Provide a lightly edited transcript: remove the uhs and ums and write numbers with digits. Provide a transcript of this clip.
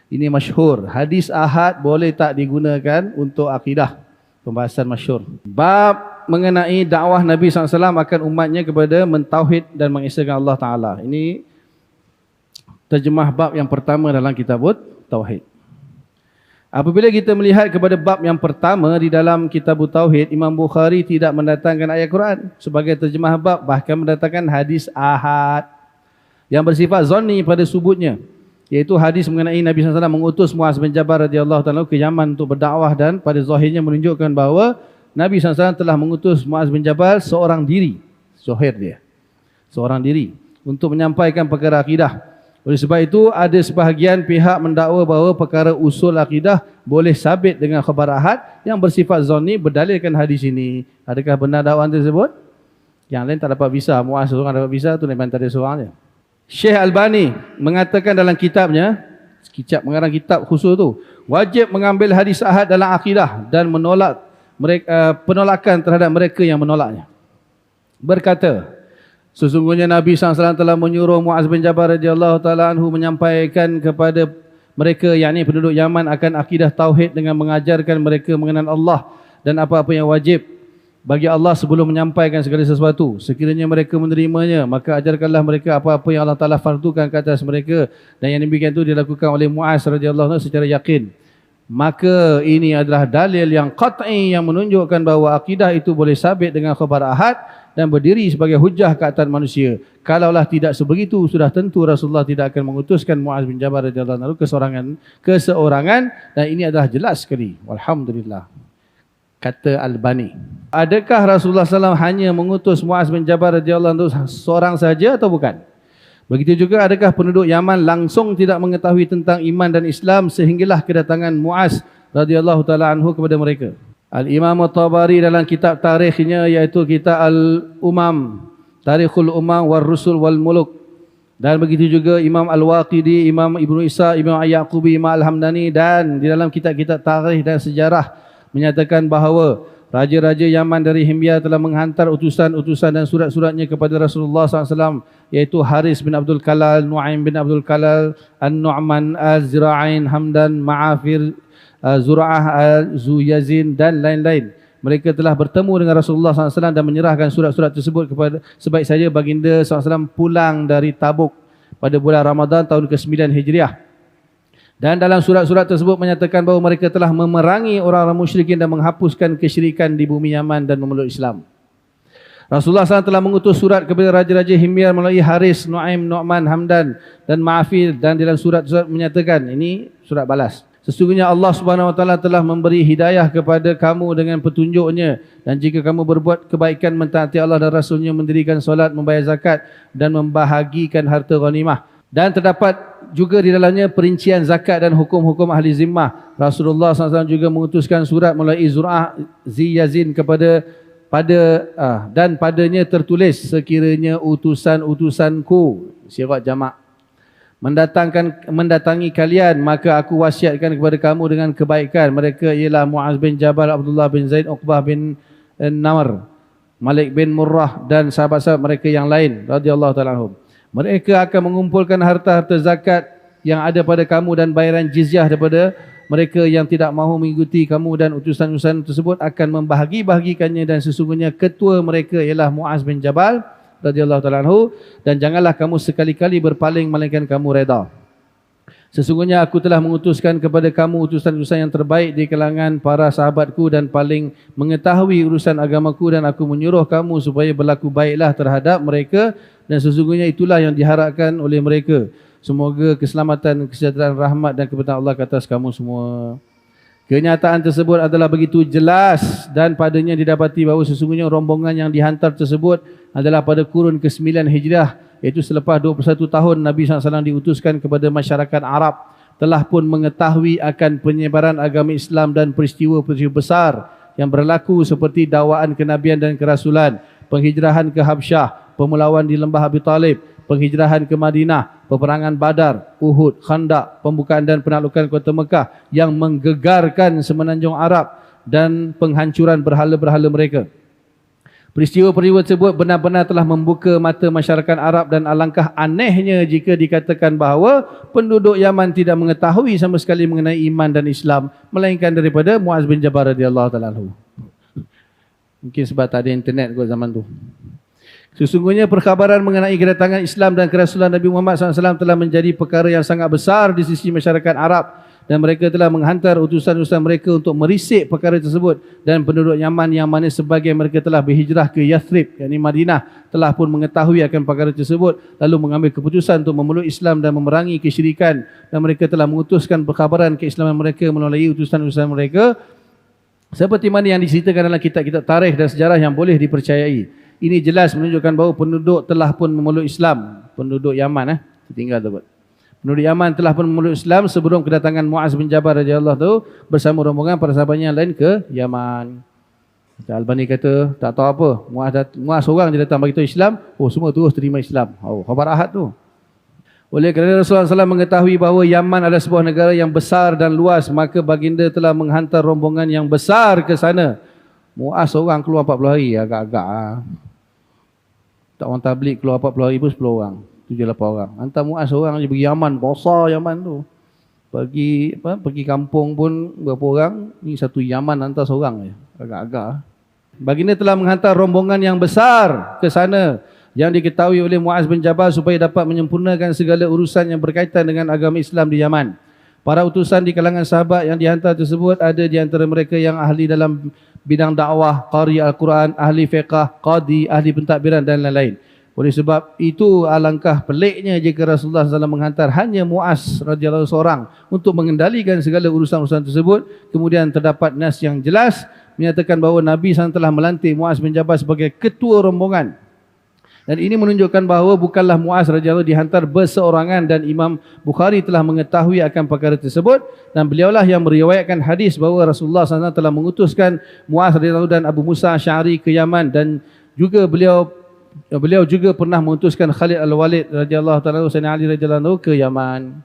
Ini masyhur. Hadis ahad boleh tak digunakan untuk akidah? Pembahasan masyhur. Bab mengenai dakwah Nabi SAW akan umatnya kepada mentauhid dan mengesahkan Allah Ta'ala. Ini terjemah bab yang pertama dalam kitab Tauhid. Apabila kita melihat kepada bab yang pertama di dalam kitab Tauhid, Imam Bukhari tidak mendatangkan ayat Quran sebagai terjemah bab, bahkan mendatangkan hadis ahad yang bersifat zonni pada subutnya, iaitu hadis mengenai Nabi SAW mengutus Muaz bin Jabal radhiyallahu ta'ala ke Yaman untuk berdakwah, dan pada zahirnya menunjukkan bahawa Nabi SAW telah mengutus Muaz bin Jabal seorang diri, zahir dia, seorang diri untuk menyampaikan perkara akidah. Oleh sebab itu, ada sebahagian pihak mendakwa bahawa perkara usul akidah boleh sabit dengan khabar ahad yang bersifat zonni berdalilkan hadis ini. Adakah benar dakwaan tersebut? Yang lain tak dapat visa, Muaz seorang dapat visa, tu memang tak ada seorang je. Syekh Albani mengatakan dalam kitabnya, mengarang kitab khusus tu, wajib mengambil hadis ahad dalam akidah dan menolak penolakan terhadap mereka yang menolaknya. Berkata, sesungguhnya Nabi SAW telah menyuruh Muaz bin Jabal radhiyallahu ta'ala anhu menyampaikan kepada mereka, yakni penduduk Yaman, akan akidah tauhid dengan mengajarkan mereka mengenal Allah dan apa-apa yang wajib bagi Allah sebelum menyampaikan segala sesuatu. Sekiranya mereka menerimanya, maka ajarkanlah mereka apa-apa yang Allah Ta'ala fardukan ke atas mereka, dan yang demikian itu dilakukan oleh Muaz radhiyallahu anhu secara yakin. Maka ini adalah dalil yang qat'i yang menunjukkan bahawa akidah itu boleh sabit dengan khabar ahad dan berdiri sebagai hujah ke atas manusia. Kalaulah tidak sebegitu, sudah tentu Rasulullah tidak akan mengutuskan Muaz bin Jabal radhiyallahu anhu keseorangan, dan ini adalah jelas sekali. Walhamdulillah. Kata Albani, adakah Rasulullah SAW hanya mengutus Muaz bin Jabal radhiyallahu anhu seorang saja atau bukan? Begitu juga, adakah penduduk Yaman langsung tidak mengetahui tentang iman dan Islam sehinggalah kedatangan Muaz radhiyallahu taala anhu kepada mereka? Al-Imam At-Tabari dalam kitab tarikhnya, iaitu kitab Al-Umam, Tarikhul Umam wal Rusul wal Muluk, dan begitu juga Imam Al-Waqidi, Imam Ibnu Isa, Imam Al-Yaqubi, Imam Al-Hamdani, dan di dalam kitab-kitab tarikh dan sejarah menyatakan bahawa raja-raja Yaman dari Himyar telah menghantar utusan-utusan dan surat-suratnya kepada Rasulullah SAW, iaitu Haris bin Abdul Kalal, Nu'aim bin Abdul Kalal, An-Nu'man, Az-Zira'in, Hamdan, Ma'afir, Zura'ah, Zuyazin, dan lain-lain. Mereka telah bertemu dengan Rasulullah SAW dan menyerahkan surat-surat tersebut kepada, sebaik saja baginda SAW pulang dari Tabuk pada bulan Ramadan tahun ke-9 Hijriah. Dan dalam surat-surat tersebut menyatakan bahawa mereka telah memerangi orang-orang musyrikin dan menghapuskan kesyirikan di bumi Yaman dan memeluk Islam. Rasulullah SAW telah mengutus surat kepada raja-raja Himyar melalui Haris, Nu'aim, Nu'man, Hamdan, dan Ma'afir, dan dalam surat-surat menyatakan, ini surat balas, sesungguhnya Allah Subhanahu Wa Taala telah memberi hidayah kepada kamu dengan petunjuknya, dan jika kamu berbuat kebaikan, mentaati Allah dan Rasulnya, mendirikan solat, membayar zakat, dan membahagikan harta ghanimah. Dan terdapat juga di dalamnya perincian zakat dan hukum-hukum ahli zimmah. Rasulullah SAW juga mengutuskan surat melalui Zur'ah Ziyazin dan padanya tertulis, sekiranya utusan-utusanku, syirat jamak, mendatangi kalian, maka aku wasiatkan kepada kamu dengan kebaikan. Mereka ialah Muaz bin Jabal, Abdullah bin Zaid, Uqbah bin Namr, Malik bin Murrah, dan sahabat-sahabat mereka yang lain radhiyallahu ta'ala anhum. Mereka akan mengumpulkan harta-harta zakat yang ada pada kamu dan bayaran jizyah daripada mereka yang tidak mahu mengikuti kamu, dan utusan-utusan tersebut akan membahagi-bahagikannya, dan sesungguhnya ketua mereka ialah Muaz bin Jabal radhiyallahu ta'ala anhu, dan janganlah kamu sekali-kali berpaling melainkan kamu reda. Sesungguhnya aku telah mengutuskan kepada kamu utusan-utusan yang terbaik di kalangan para sahabatku dan paling mengetahui urusan agamaku, dan aku menyuruh kamu supaya berlaku baiklah terhadap mereka, dan sesungguhnya itulah yang diharapkan oleh mereka. Semoga keselamatan, kesejahteraan, rahmat dan keberkatan Allah ke atas kamu semua. Kenyataan tersebut adalah begitu jelas, dan padanya didapati bahawa sesungguhnya rombongan yang dihantar tersebut adalah pada kurun ke-9 Hijrah, iaitu selepas 21 tahun Nabi SAW diutuskan kepada masyarakat Arab, telah pun mengetahui akan penyebaran agama Islam dan peristiwa-peristiwa besar yang berlaku seperti dakwaan kenabian dan kerasulan, penghijrahan ke Habsyah, pemulawan di lembah Abi Talib, penghijrahan ke Madinah, peperangan Badar, Uhud, Khandaq, pembukaan dan penaklukan kota Mekah yang menggegarkan semenanjung Arab, dan penghancuran berhala-berhala mereka. Peristiwa-peristiwa tersebut benar-benar telah membuka mata masyarakat Arab dan alangkah anehnya jika dikatakan bahawa penduduk Yaman tidak mengetahui sama sekali mengenai iman dan Islam melainkan daripada Muaz bin Jabal radhiyallahu taala anhu. Mungkin sebab tak ada internet kot zaman tu. Sesungguhnya perkhabaran mengenai kedatangan Islam dan kerasulan Nabi Muhammad SAW telah menjadi perkara yang sangat besar di sisi masyarakat Arab dan mereka telah menghantar utusan-utusan mereka untuk merisik perkara tersebut dan penduduk Yaman yang mana sebagian mereka telah berhijrah ke Yathrib, yakni Madinah, telah pun mengetahui akan perkara tersebut lalu mengambil keputusan untuk memeluk Islam dan memerangi kesyirikan dan mereka telah mengutuskan perkhabaran keislaman mereka melalui utusan-utusan mereka seperti mana yang diceritakan dalam kitab-kitab tarikh dan sejarah yang boleh dipercayai. Ini jelas menunjukkan bahawa penduduk telah pun memeluk Islam. Penduduk Yaman tinggal tu. Penduduk Yaman telah pun memeluk Islam sebelum kedatangan Muaz bin Jabal radhiyallahu anhu bersama rombongan para sahabatnya yang lain ke Yaman. Al-Albani kata tak tahu apa, Muaz seorang je datang bagi tahu Islam, semua terus terima Islam. Khabar ahad tu. Oleh kerana Rasulullah SAW mengetahui bahawa Yaman adalah sebuah negara yang besar dan luas, maka baginda telah menghantar rombongan yang besar ke sana. Muaz seorang keluar 40 hari, agak-agak. Tak orang tabligh keluar 40 hari pun 10 orang. 7-8 orang. Hantar Muaz seorang je pergi Yaman, besar Yaman tu. Pergi kampung pun berapa orang, ni satu Yaman hantar seorang je. Agak-agak. Baginda telah menghantar rombongan yang besar ke sana yang diketahui oleh Muaz bin Jabal supaya dapat menyempurnakan segala urusan yang berkaitan dengan agama Islam di Yaman. Para utusan di kalangan sahabat yang dihantar tersebut ada di antara mereka yang ahli dalam bidang dakwah, qari Al-Quran, ahli fiqah, qadi, ahli pentadbiran dan lain-lain. Oleh sebab itu alangkah peliknya jika Rasulullah SAW menghantar hanya Muaz radhiyallahu seorang untuk mengendalikan segala urusan-urusan tersebut. Kemudian terdapat nas yang jelas menyatakan bahawa Nabi SAW telah melantik Muaz bin Jabal sebagai ketua rombongan. Dan ini menunjukkan bahawa bukanlah Muaz radhiyallahu dihantar berseorangan dan Imam Bukhari telah mengetahui akan perkara tersebut dan beliaulah yang meriwayatkan hadis bahawa Rasulullah SAW telah mengutuskan Muaz radhiyallahu dan Abu Musa Asy'ari ke Yaman dan juga beliau juga pernah mengutuskan Khalid Al-Walid radhiyallahu ta'ala Sayyidina Ali radhiyallahu ke Yaman.